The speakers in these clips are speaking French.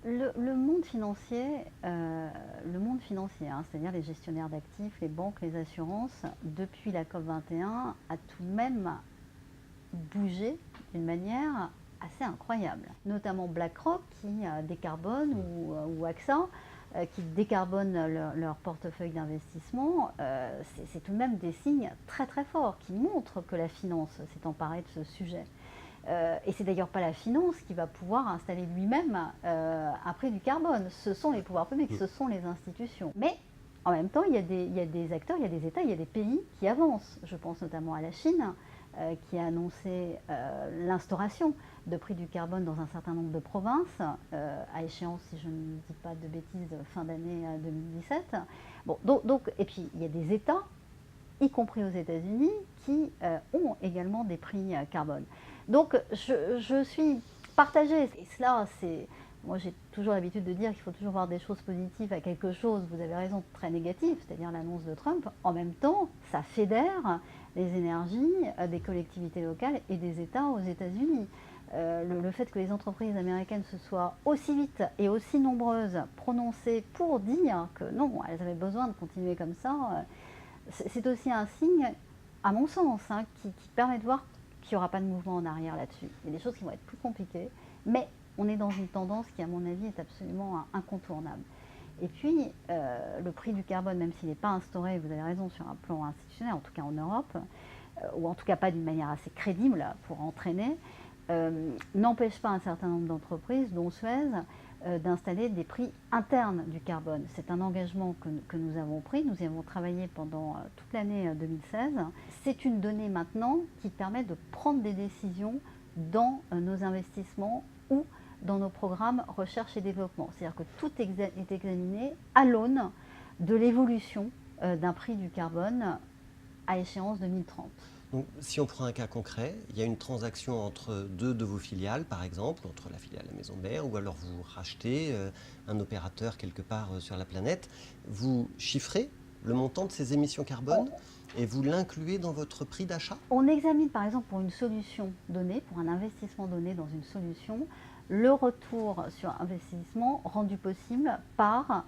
Le monde financier, hein, c'est-à-dire les gestionnaires d'actifs, les banques, les assurances, depuis la COP 21, a tout de même bougé d'une manière assez incroyable. Notamment BlackRock qui décarbone ou AXA qui décarbonent leur portefeuille d'investissement. C'est tout de même des signes très très forts qui montrent que la finance s'est emparée de ce sujet. Et c'est d'ailleurs pas la finance qui va pouvoir installer lui-même un prix du carbone. Ce sont les pouvoirs publics, ce sont les institutions. Mais en même temps, il y a des acteurs, il y a des États, il y a des pays qui avancent. Je pense notamment à la Chine, qui a annoncé l'instauration de prix du carbone dans un certain nombre de provinces, à échéance, si je ne dis pas de bêtises, fin d'année 2017. Bon, donc, et puis, il y a des États, y compris aux États-Unis, qui ont également des prix carbone. Donc je suis partagée. Et cela, c'est... Moi, j'ai toujours l'habitude de dire qu'il faut toujours voir des choses positives à quelque chose, vous avez raison, très négatif, c'est-à-dire l'annonce de Trump. En même temps, ça fédère les énergies des collectivités locales et des États aux États-Unis. Le fait que les entreprises américaines se soient aussi vite et aussi nombreuses prononcées pour dire que non, elles avaient besoin de continuer comme ça, c'est aussi un signe, à mon sens, hein, qui permet de voir qu'il n'y aura pas de mouvement en arrière là-dessus. Il y a des choses qui vont être plus compliquées, mais on est dans une tendance qui, à mon avis, est absolument incontournable. Et puis, le prix du carbone, même s'il n'est pas instauré, vous avez raison, sur un plan institutionnel, en tout cas en Europe, ou en tout cas pas d'une manière assez crédible pour entraîner, n'empêche pas un certain nombre d'entreprises, dont Suez, d'installer des prix internes du carbone. C'est un engagement que nous avons pris, nous y avons travaillé pendant toute l'année 2016. C'est une donnée maintenant qui permet de prendre des décisions dans nos investissements ou dans nos programmes recherche et développement. C'est-à-dire que tout est examiné à l'aune de l'évolution d'un prix du carbone à échéance 2030. Donc, si on prend un cas concret, il y a une transaction entre deux de vos filiales, par exemple, entre la filiale La Maison Mère, ou alors vous rachetez un opérateur quelque part sur la planète. Vous chiffrez le montant de ces émissions carbone et vous l'incluez dans votre prix d'achat? On examine par exemple pour une solution donnée, pour un investissement donné dans une solution, le retour sur investissement rendu possible par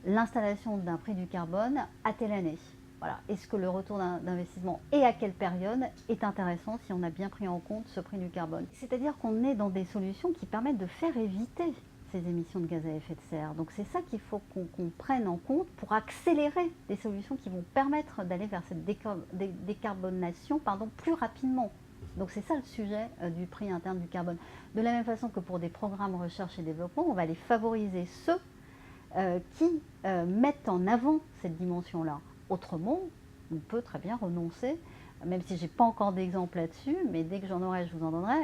l'installation d'un prix du carbone à telle année. Voilà. Est-ce que le retour d'investissement et à quelle période est intéressant si on a bien pris en compte ce prix du carbone? C'est-à-dire qu'on est dans des solutions qui permettent de faire éviter ces émissions de gaz à effet de serre. Donc c'est ça qu'il faut qu'on prenne en compte pour accélérer des solutions qui vont permettre d'aller vers cette décarbonation plus rapidement. Donc c'est ça le sujet du prix interne du carbone. De la même façon que pour des programmes recherche et développement, on va les favoriser ceux qui mettent en avant cette dimension-là. Autrement, on peut très bien renoncer, même si je n'ai pas encore d'exemple là-dessus, mais dès que j'en aurai, je vous en donnerai,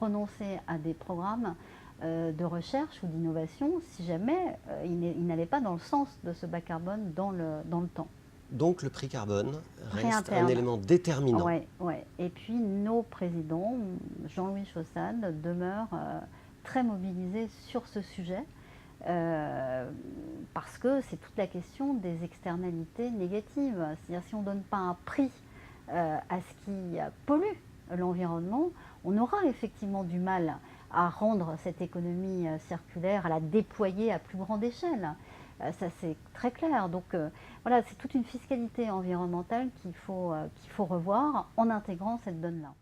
renoncer à des programmes de recherche ou d'innovation si jamais ils n'allaient pas dans le sens de ce bas carbone dans le temps. Donc le prix carbone Prix reste un interne. élément déterminant. Ouais, ouais. Et puis nos présidents, Jean-Louis Chaussade, demeurent très mobilisés sur ce sujet. Parce que c'est toute la question des externalités négatives. C'est-à-dire si on ne donne pas un prix à ce qui pollue l'environnement, on aura effectivement du mal à rendre cette économie circulaire, à la déployer à plus grande échelle. Ça c'est très clair. Donc voilà, c'est toute une fiscalité environnementale qu'il faut revoir en intégrant cette donne-là.